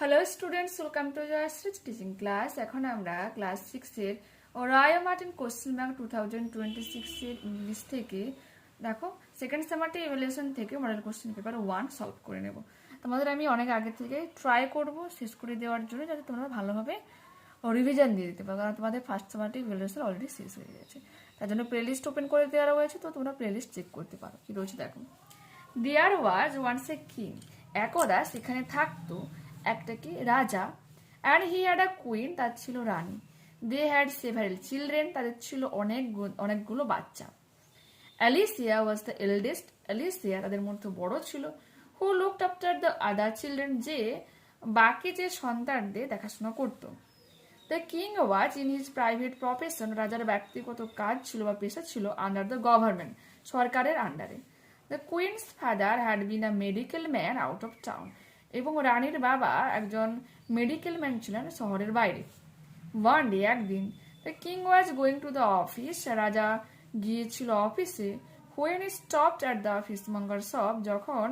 Hello students, welcome to Jayashree teaching class. এখন আমরা class 6 এর রায় মার্টিন কোশ্চেন ব্যাংক 2026 এর ইংলিশ থেকে দেখো সেকেন্ড সেমারটি ইভ্যালুয়েশন থেকে মডেল কোশ্চেন পেপার 1 সলভ করে নেব। তোমাদের আমি অনেক আগে থেকে ট্রাই করব শেষ করে দেওয়ার জন্য, যাতে তোমরা ভালোভাবে রিভিশন দিয়ে দিতে পারো, কারণ তোমাদের ফার্স্ট সেমারটি ইভ্যালুয়েশন অলরেডি শেষ হয়ে গেছে। তার জন্য প্লেলিস্ট ওপেন করে দেওয়া রয়েছে, তো তোমরা প্লেলিস্ট চেক করতে পারো কি রয়েছে। দেখো, দেয়ার ওয়াজ ওয়ান্স এ কিং, একদা সেখানে থাকতো একটা কি রাজা, and he had a queen, তার ছিল রানী। দে হ্যাড সেভারেল চিলড্রেন, তাদের ছিল অনেকগুলো বাচ্চা। Alicia was the eldest, Alicia তাদের মধ্যে বড় ছিল। Who looked after the other children, যে বাকি যে সন্তানদের দেখাশোনা করতো। The king was in his private profession, রাজার ব্যক্তিগত কাজ ছিল বা পেশা ছিল আন্ডার দ্য গভর্নমেন্ট, সরকারের আন্ডারে। The queen's father had been a medical man out of town, এবং রানীর বাবা একজন মেডিকেল ম্যান ছিলেন শহরের বাইরে। ওয়ান ডে, একদিন, the king was going to the office, রাজা গিয়েছিল অফিসে। When stopped at the fishmonger shop, যখন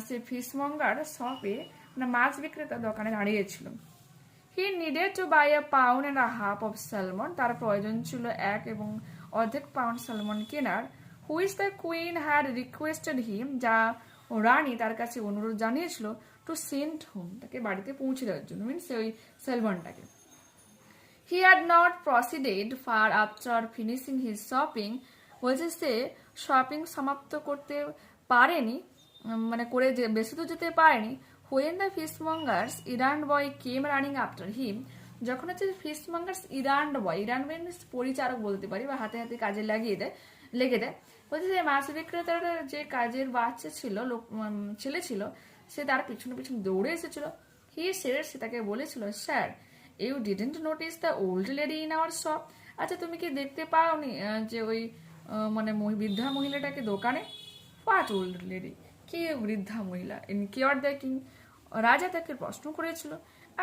সে ফিশমঙ্গার শপে মানে মাছ বিক্রেতার দোকানে দাঁড়িয়েছিল। He needed to buy a pound and a half of salmon, তার প্রয়োজন ছিল 1.5 পাউন্ড স্যালমন কেনার। Which the queen had requested him, যা রানী তার কাছে অনুরোধ জানিয়েছিল টু সেন্ড হোম, তাকে বাড়িতে পৌঁছে দেওয়ার জন্য, মিনস ওই স্যালমনটাকে। He had not proceeded far after finishing his shopping, বলছে সে শপিং সমাপ্ত করতে পারেনি, মানে করে বেশি তো যেতে পারেনি। When the fishmonger's errand boy came running after him, যখন হচ্ছে ফিশমঙ্গার্স ইরান্ড বয় মিনস পরিচারক বলতে পারি, বা হাতে হাতে কাজে লেগে দেয়। বলছে যে মাছ বিক্রেতার যে কাজের বাচ্চা ছিল, ছেলে ছিল, সে তার পিছনে পিছনে দৌড়ে এসেছিল। হি সেড, সে তাকে বলেছিল, sir you didn't notice the old lady in our shop, আচ্ছা তুমি কি দেখতে পাওনি যে ওই মানে বৃদ্ধা মহিলাটাকে দোকানে। হোয়াট ওল্ড লেডি, কে বৃদ্ধা মহিলা? ইন কিওর দ্য কিং, রাজা তাকে প্রশ্ন করেছিল।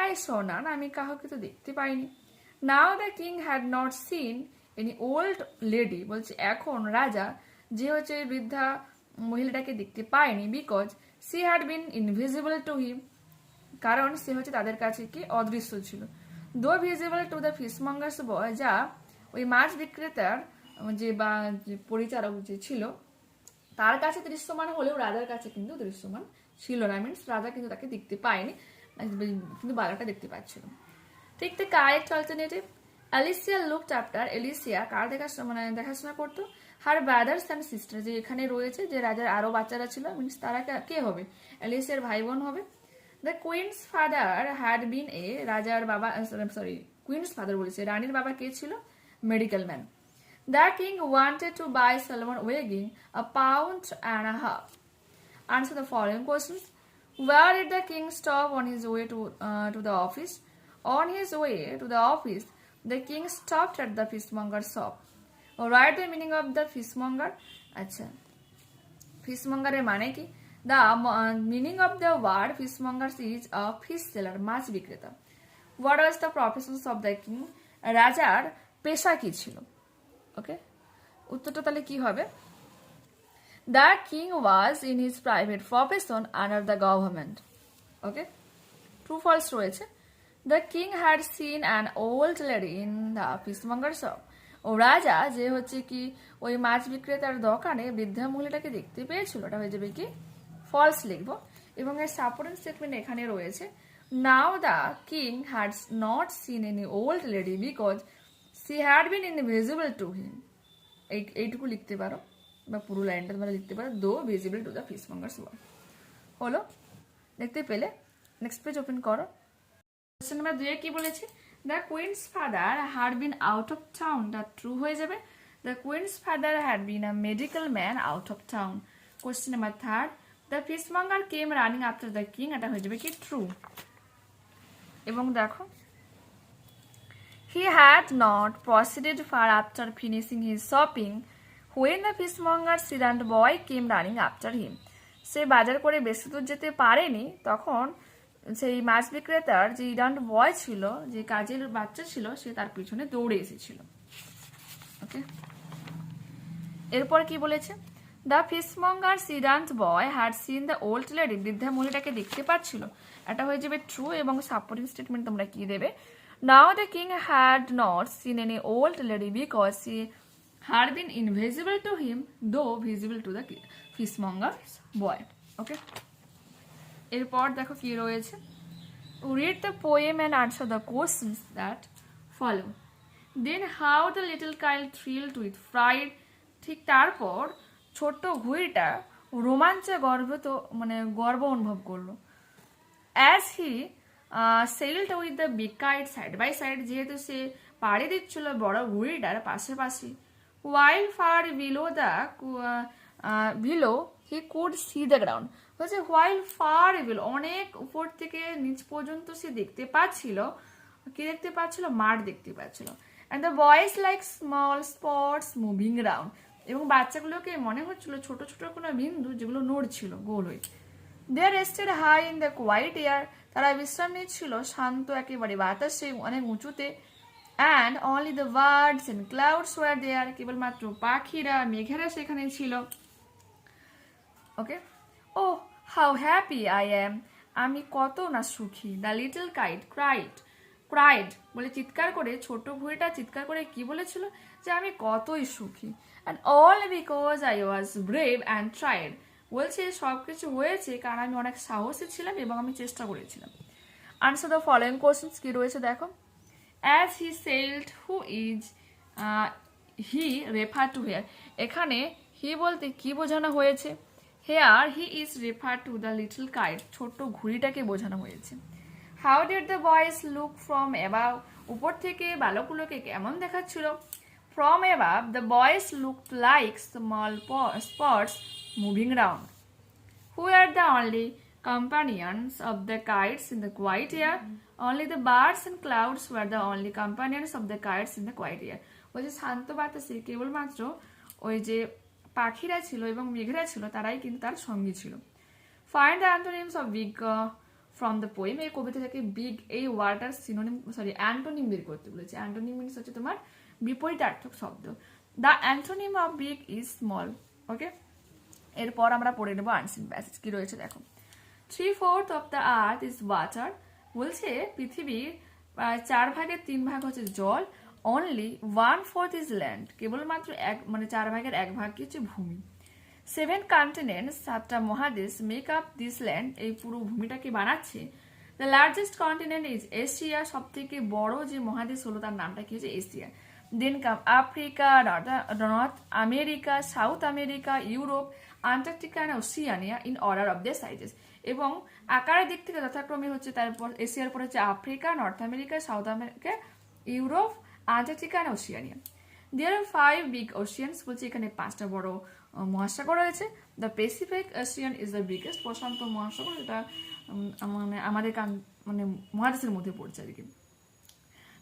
আই স নান, আমি কাউকে তো দেখতে পাইনি। Now the king had not seen any old lady, বলছে এখন রাজা যে হচ্ছে বৃদ্ধা মহিলাটাকে দেখতে পায়নি, because she had been invisible to him, কারণ সে হচ্ছে তাদের কাছে কি অদৃশ্য ছিল। Though visible to the fishmonger's boy, যা ওই মাছ বিক্রেতার যে বা পরিচারক যে ছিল তার কাছে দৃশ্যমান হলেও রাজার কাছে কিন্তু দৃশ্যমান ছিল না, মিনস রাজা কিন্তু তাকে দেখতে পায়নি, কিন্তু বালাটা দেখতে পাচ্ছিল। ঠিক the correct alternative, Alicia looked after, Alicia কার দেখাশোনা করতো? হার ব্রাদার্স অ্যান্ড সিস্টার, যে এখানে রয়েছে যে রাজার আরো বাচ্চারা ছিল, মিনস তারা কে হবে? অ্যালিসিয়ার ভাই বোন হবে। The queen's father had been a, রাজার বাবা কুইন্স ফাদার বলেছে, রানীর বাবা কে ছিল? Medical man. The king wanted to buy salmon ওয়েগিং a pound and a half. Answer the following questions. Where did the king stop on his way to the office? On his way to the office, the king stopped at the fishmonger's shop. Write the meaning of the fishmonger. আচ্ছা, fishmonger এর মানে কি? The meaning of the word fishmonger is a fish seller, মাছ বিক্রেতা. What was the professions of the king? রাজার পেশা কি ছিল? ওকে, উত্তরটা তাহলে কি হবে? The king was in his private profession under the government. Okay, true false রয়েছে। The king had seen an old lady in the fishmonger shop. ও রাজা যে হচ্ছে কি ওই মাছ বিক্রেতার দোকানে বৃদ্ধা মহিলাটাকে দেখতে পেয়েছিল, ওটা হয়ে যাবে কি ফলস লিখবো। এবং এর সাপোর্টিং স্টেটমেন্ট এখানে রয়েছে, now the king had not seen any old lady because she had been invisible to him. এইটুকু লিখতে পারো, বা পুরো লাইনটা তোমরা লিখতে পারো, though visible to the fishmonger's boy. হলো, দেখতে পেলে? নেক্সট পেজ ওপেন করো। কোশ্চেন নাম্বার 2 কি বলেছে? The queen's father had been out of town, তা ট্রু হয়ে যাবে। The queen's father had been a medical man out of town. Question number 3, the fishmonger came running after the king, এটা হয়ে যাবে কি true. এবং দেখো, he had not proceeded far after finishing his shopping when the fishmonger errand boy came running after him, সে বাজার করে বেশি দূর যেতে পারেনি, তখন সেই মাছ বিক্রেতার যে ইরান্ড বয় ছিল, যে কাজের বাচ্চা ছিল, সে তার পিছনে দৌড়ে এসেছিল। ওকে, এরপর কি বলেছে? The fishmonger errand boy had seen the old lady, বৃদ্ধা মহিলাটাকে দেখতে পাচ্ছিল। এটা হয়ে যাবে ট্রু এবং সাপোর্টিং স্টেটমেন্ট তোমরা কি দেবে? Now the king had not seen any old lady because she had been invisible to him though visible to the fishmonger's boy. Okay, এরপর দেখো কি রয়েছে, read the poem and answer the questions that follow. Then how the little kite thrilled with fright. ঠিক তারপর ছোট্ট ঘুড়িটা রোমাঞ্চে গর্ব অনুভব করলো। as he sailed with the big kite side by side, যেহেতু সে পাড়ি দিচ্ছিল বড় ঘুড়িটার পাশাপাশি। while far below he could see the ground, বলছে while far below, অনেক উপর থেকে নিচ পর্যন্ত সে দেখতে পাচ্ছিল, কি দেখতে পাচ্ছিল? মাঠ দেখতে পাচ্ছিল। and the boys like small spots moving around, এবং বাচ্চাগুলোকে মনে হচ্ছিল ছোট ছোট কোনো বিন্দু যেগুলো নড়ছিল গোল হয়ে। they rested high in the quiet air, তারা বিশ্রাম নিচ্ছিল শান্ত একেবারে বাতাসে অনেক উঁচুতে। and only the birds and clouds were there, কেবলমাত্র পাখিরা মেঘেরা সেখানে ছিল। ওকে, oh how happy I am, আমি কত না সুখী। the little kite cried বলে চিৎকার করে, ছোট ঘুড়িটা চিৎকার করে কি বলেছিল? যে আমি কতই সুখী। and all because I was brave and tried, বলছে সবকিছু হয়েছে কারণ আমি অনেক সাহসী ছিলাম এবং আমি চেষ্টা করেছিলাম। answer the following questions, কি রয়েছে দেখো। as he sailed, who is he referred to here? এখানে he বলতে কি বোঝানো হয়েছে? here he is referred to the little kite, ছোট্ট ঘুড়িটাকে বোঝানো হয়েছে। how did the boys look from above? উপর থেকে বালকগুলোকে কেমন দেখাচ্ছিল? from above the boys looked like small spots moving around. who are the only companions of the kites in the quiet air? only the birds and clouds were the only companions of the kites in the quiet air. বলছে শান্ত বাতাসে কেবলমাত্র ওই যে পাখিরা ছিল এবং মেঘেরা ছিল তারাই কিন্তু তার সঙ্গী ছিল। find the antonyms of big from the poem, এই কবিতা থেকে বিগ এই ওয়ার্ডটার অ্যান্টোনিম বের করতে বলেছে। অ্যান্টোনিম মিনস হচ্ছে তোমার বিপরীতার্থক শব্দ। The antonym of big is small. Okay, এরপর আমরা পড়ে নেবো আনসিন প্যাসেজ, কি রয়েছে দেখো। 3/4 of the earth is water, বলছে পৃথিবীর 4/3 হচ্ছে জল। only 1/4 is land, কেবলমাত্র 4/1 হচ্ছে ভূমি। 7 continents, 7টা মহাদেশ মেক আপ দিস ল্যান্ড, এই পুরো ভূমিটাকে বানাচ্ছে। The largest continent is Asia, সব থেকে বড় যে মহাদেশ হলো তার নামটা কি হচ্ছে? Asia. Then come Africa, north America, south America, Europe, Antarctica and Oceania in order of the sizes, এবং আকারের দিক থেকে যথাক্রমে হচ্ছে তারপর এশিয়ার পরে হচ্ছে Africa, north America, south America, Europe, Antarctica and Oceania. There are 5 big oceans, বলছে এখানে 5টা বড় মহাসাগর রয়েছে। The Pacific Ocean is the biggest, প্রশান্ত মহাসাগর, এটা আমাদের মহাদেশের মধ্যে পড়ছে আর কি।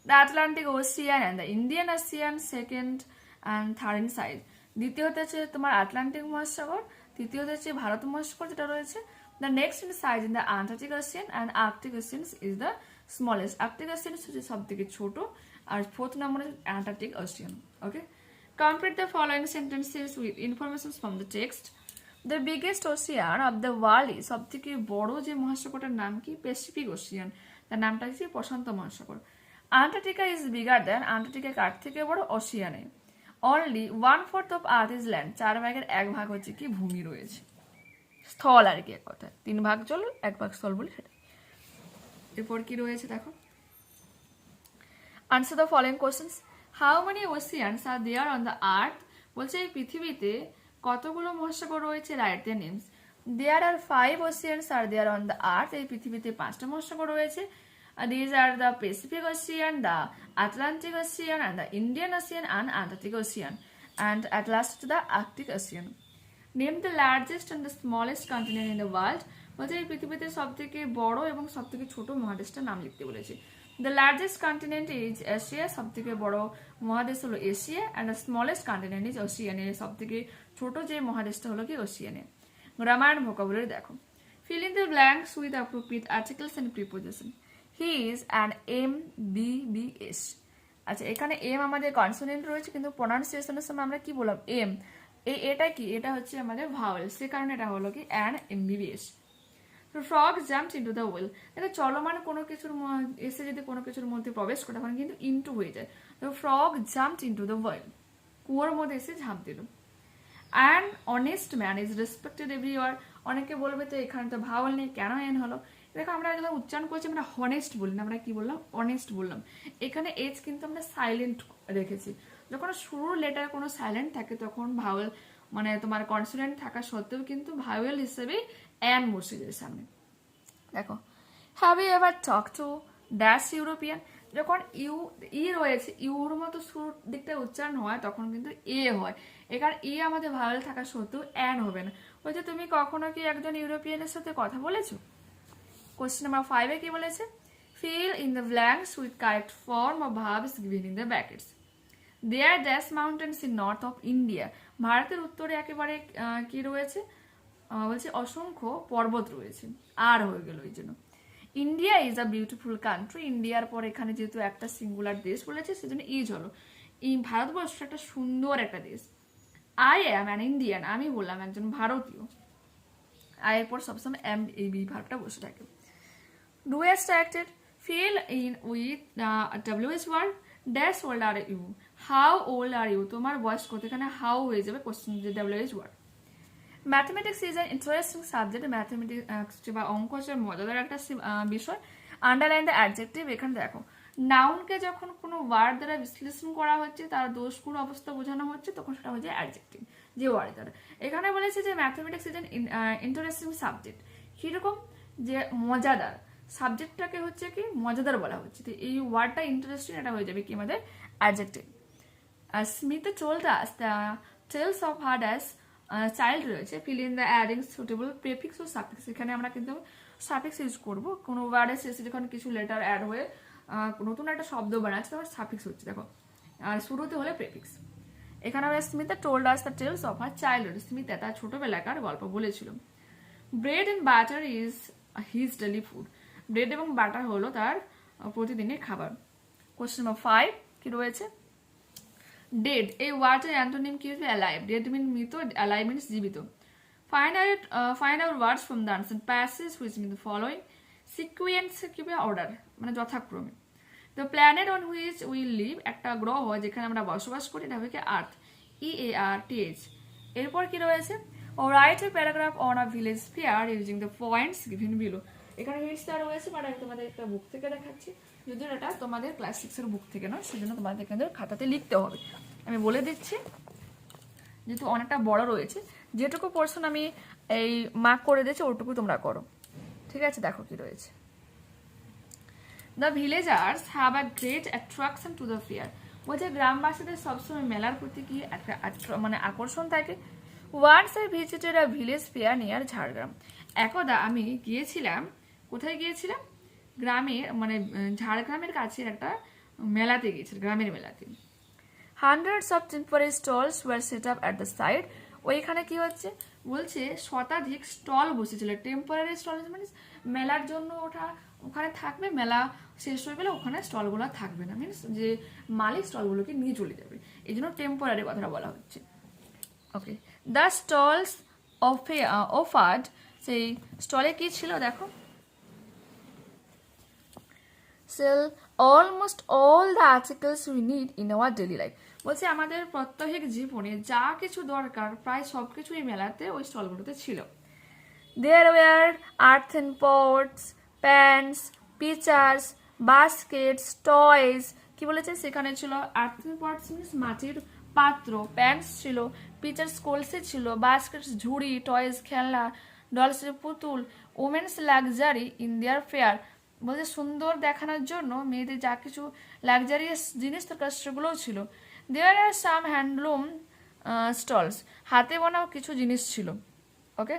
The Atlantic Ocean and the Indian Ocean second and third in size, দ্বিতীয় হচ্ছে তোমার আটলান্টিক মহাসাগর, তৃতীয় হচ্ছে ভারত মহাসাগর যেটা রয়েছে। The next in size in the Antarctic Ocean and Arctic Ocean is the smallest, Arctic Ocean হচ্ছে সব থেকে ছোট, আর 4th নম্বরে Antarctic Ocean. Okay, complete the following sentences with information from the text. The biggest ocean of the world is, সব থেকে বড় যে মহাসাগরটার নাম কি? প্যাসিফিক ওশিয়ান, তার নামটা হচ্ছে প্রশান্ত মহাসাগর। Antarctica is bigger than, Antarctica কার থেকে বড়? ওশিয়ানে। Only 1/4 of Earth is land, 4/1 হচ্ছে কি? ভূমি রয়েছে, স্থল আর কি, এক কথা 3 ভাগ জল 1 ভাগ স্থল বলে সেটা। এরপর কি রয়েছে দেখো। Answer the following questions. How many oceans are there on the earth, বলছে এই পৃথিবীতে কতগুলো মহাসাগর রয়েছে? Write the names. There are 5 oceans are there on the earth, এই পৃথিবীতে 5টা মহাসাগর রয়েছে। These are the Pacific Ocean, the Atlantic Ocean, and the Indian Ocean and Antarctic Ocean, and at last the Arctic Ocean. Name the largest and the smallest continent in the world. বলছে এই পৃথিবীতে সব থেকে বড় এবং সব থেকে ছোট মহাদেশটার নাম লিখতে বলেছে। The largest continent is Asia, সব থেকে বড় মহাদেশ হলো Asia, and the smallest continent is Oceania, সব থেকে ছোট যে মহাদেশটা হলো কি? ওশিয়ানিয়া। গ্রামার and vocabulary দেখো। Fill in the blanks with appropriate articles and preposition. He is an MBBS, আচ্ছা এখানে এম আমাদের কনসোনেন্ট রয়েছে কিন্তু প্রোনাউন্সিয়েশনের সময় আমরা কি বললাম? এম, এটা কি, এটা হচ্ছে আমাদের ভাওয়েল, সে কারণে এটা হলো কি an MBBS. Frog jumps into the well, এটা চলমান কোনো কিছুর এসে যদি কোনো কিছুর মধ্যে প্রবেশ করে তখন কিন্তু ইনটু হয়ে যায়। তো frog jumps into the well, কুয়োর মধ্যে এসে ঝাঁপ দিল। An honest man is respected everywhere, অনেকে বলবে তো এখানে তো ভাওয়েল নেই কেন এন হলো। দেখো আমরা যখন উচ্চারণ করছি আমরা হনেস্ট বলি না, আমরা কি বললাম, অনেস্ট বললাম। এখানে এজ কিন্তু আমরা সাইলেন্ট রেখেছি। যখন শুরুর লেটার কোনো সাইলেন্ট থাকে তখন ভাওয়েল মানে তোমার কনসোনেন্ট থাকা সত্ত্বেও কিন্তু ভাওয়েল হিসেবে অ্যান বসে যায় সামনে। দেখো, have you ever talk to dash European, যখন রয়েছে ইউর মতো শুরুর দিকটা উচ্চারণ হয় তখন কিন্তু এ হয়। এখানে আমাদের ভাওয়েল থাকা সত্ত্বেও অ্যান হবে না। বলছে তুমি কখনো কি একজন ইউরোপিয়ানের সাথে কথা বলেছো? কোশ্চেন নাম্বার 5 কি বলেছে, fill in the blanks with correct form of verbs given in the brackets. There dash mountains in north of India, ভারতের উত্তরে একেবারে কি রয়েছে, বলছে অসংখ্য পর্বত রয়েছে, আর হয়ে গেল এই জন্য। India is a beautiful country, ইন্ডিয়ার পর এখানে যেহেতু একটা সিঙ্গুলার দেশ বলেছে সেজন্য ইজ হলো। এই ভারতবর্ষ একটা সুন্দর একটা দেশ। আই অ্যাম অ্যান ইন্ডিয়ান, আমি বললাম একজন ভারতীয়। আই এর পর সবসময় এম এই বি ভার্বটা বসে থাকে। Do as instructed, fill in with WH word, dash old are you, how old are you, তোমার বয়স কত, এখানে হাউ হয়ে যাবে question WH word. Mathematics is an interesting subject, mathematics বা অঙ্ক হচ্ছে মজাদার একটা বিষয়। আন্ডারলাইন দ্য অ্যাডজেক্টিভ, এখানে দেখো নাউনকে যখন কোনো ওয়ার্ড দ্বারা বিশ্লেষণ করা হচ্ছে তার দোষগুণ অবস্থা বোঝানো হচ্ছে তখন সেটা হচ্ছে অ্যাডজেক্টিভ যে ওয়ার্ড দ্বারা। এখানে বলেছে যে mathematics is an interesting subject, কিরকম, যে মজাদার, সাবজেক্টটাকে হচ্ছে কি মজাদার বলা হচ্ছে, তো এই ওয়ার্ডটা ইন্টারেস্টিং এটা হয়ে যাবে কি আমাদের adjective. Smith told us the tales of her dash child রয়েছে, fill in the adding suitable prefix ও সাফিক্স, এখানে আমরা কিন্তু সাফিক্স ইউজ করবো। কোনো ওয়ার্ডের শেষে যখন কিছু লেটার অ্যাড হয়ে নতুন একটা শব্দ বানাচ্ছে তখন সাফিক্স হচ্ছে, দেখো আর শুরুতে হলে প্রেফিক্স। এখানে আমরা Smith told us the tales of her childhood, Smith তার ছোটবেলাকার গল্প বলেছিল। Bread and butter is his daily food, bread এবং বাটার হলো তার প্রতিদিনের খাবার। কোশ্চেন নাম্বার 5 কি রয়েছে, ডেড এই ওয়ার্ডের অ্যান্টোনিম কি হবে, অ্যালাইভ, ডেড মিন মৃত, অ্যালাইভ মিনস জীবিত। Find out words from the answer passage which mean the following, sequence কি হবে, অর্ডার মানে যথাক্রমে। The planet on which will live, একটা গ্রহ যেখানে আমরা বসবাস করি এটা হবে কি আর্থ, EARTH। এরপর কি রয়েছে, write a paragraph on a village fair using the points given below, এখানে হিন্টস দেওয়া রয়েছে বাট আমি তোমাদের একটা বুক থেকে দেখাচ্ছি, যদিও এটা তোমাদের ক্লাস 6 এর বুক থেকে নয় সেজন্য তোমাদের কিন্তু খাতাতে লিখতে হবে। আমি বলে দিচ্ছি যেহেতু অনেকটা বড় রয়েছে, যেটুকু পোর্শন আমি এই মার্ক করে দিয়েছি ওটুকু তোমরা করো, ঠিক আছে। দেখো কি রয়েছে, the villagers have a great attraction to the fair, বলছে গ্রামবাসীদের সবসময় মেলার প্রতি কি একটা মানে আকর্ষণ থাকে। Once I visited a village fair near Jhargram, একদা আমি গিয়েছিলাম, কোথায় গিয়েছিলাম, গ্রামে মানে ঝাড়গ্রামের কাছে একটা মেলাতে গিয়েছিল, গ্রামের মেলাতে। Hundreds of temporary stalls were set up at the side, ওইখানে কি হচ্ছে বলছে শতাধিক স্টল বসেছিল, টেম্পোরারি স্টল মানে মেলার জন্য ওটা ওখানে থাকবে, মেলা শেষ হয়ে গেলে ওখানে স্টলগুলো থাকবে না, মিনস যে মালিক স্টলগুলোকে নিয়ে চলে যাবে, এই জন্য টেম্পোরারি কথাটা বলা হচ্ছে। ওকে, দ্য স্টলস অফার্ড, সেই স্টলে কি ছিল দেখো, sell almost all the articles we need in our daily life, বলছে আমাদের প্রত্যেক জীবনে যা কিছু দরকার প্রায় সবকিছু এই মেলাতে ওই স্টলগুলোতে ছিল। There were earthen pots, pans, pitchers, baskets, toys, কি বলেছে সেখানে ছিল earthen pots means মাটির পাত্র, প্যান্স ছিল, পিচার্স কলসি ছিল, বাস্কেটস ঝুড়ি, টয়েস খেলনা, ডলসের পুতুল, women's luxury in their fair, বলছে সুন্দর দেখানোর জন্য মেয়েদের যা কিছু লাক্সারিয়াস জিনিস দরকার সেগুলোও ছিল। দেয়ার আর সাম হ্যান্ডলুম স্টলস, হাতে বানাও কিছু জিনিস ছিল। ওকে,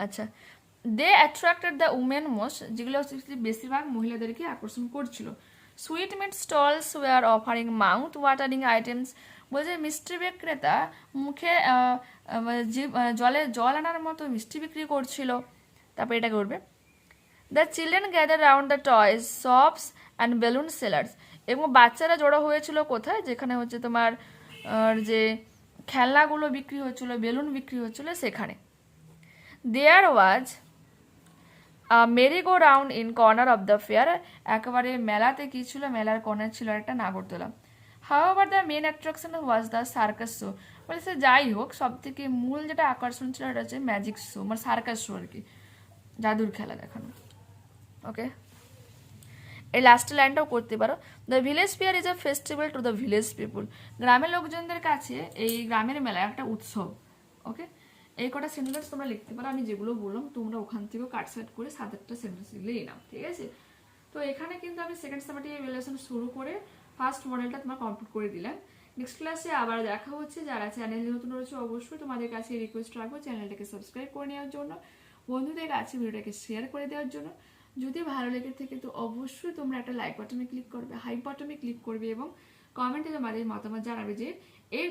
আচ্ছা, they attracted the women most, যেগুলো বেশিরভাগ মহিলাদেরকে আকর্ষণ করছিল। Sweet meat stalls were offering mouth watering items, বলছে মিষ্টি বিক্রেতা মুখে জল আনার মতো মিষ্টি বিক্রি করছিল। তারপর এটা করবে, the children gather round the toys shops and balloon sellers, এবং বাচ্চারা জড়ো হয়েছিল কোথায়, যেখানে হচ্ছে তোমার যে খেলনাগুলো বিক্রি হচ্ছিল, বেলুন বিক্রি হচ্ছিল সেখানে। There was merry go round in corner of the fair, একেবারে মেলাতে কি ছিল, মেলার কর্নার ছিল একটা নাগরদোলা। However the main attraction was the circus show, বলেছে যাই হোক সব থেকে মূল যেটা আকর্ষণ ছিল এটা হচ্ছে ম্যাজিক শো, মানে সার্কাস শো আর কি, জাদুর খেলা দেখানো। ওকে, এই লাস্টের লাইনটাও করতে পারো। The village fair is a festival to the village people, গ্রামের লোকজনদের কাছে এই গ্রামের মেলা একটা উৎসব। ওকে, এই কটা সেন্টেন্স তোমরা লিখতে পারো, আমি যেগুলো বললাম তোমরা ওখান থেকেও কাটসাট করে 7-8টা সেন্টেন্স লিখলেই নাও, ঠিক আছে। তো এখানে কিন্তু আমি সেকেন্ড সামারটিভ ইভ্যালুয়েশন শুরু করে ফার্স্ট মডেলটা তোমার কমপ্লিট করে দিলাম। নেক্সট ক্লাসে আবার দেখা হচ্ছে। যারা চ্যানেলে নতুন রয়েছে অবশ্যই তোমাদের কাছে রিকোয়েস্ট রাখবো চ্যানেলটাকে সাবস্ক্রাইব করে নেওয়ার জন্য, বন্ধুদের কাছে ভিডিওটাকে শেয়ার করে দেওয়ার জন্য। যদি ভালো লেগে থাকে তো অবশ্যই তোমরা একটা লাইক বাটনে ক্লিক করবে, হাই বাটনে ক্লিক করবে এবং কমেন্টে তোমাদের মতামত জানাবে যে এই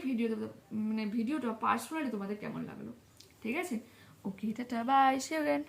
ভিডিওটা পার্সোনালি তোমাদের কেমন লাগলো, ঠিক আছে। Okay, tata, bye, see you again.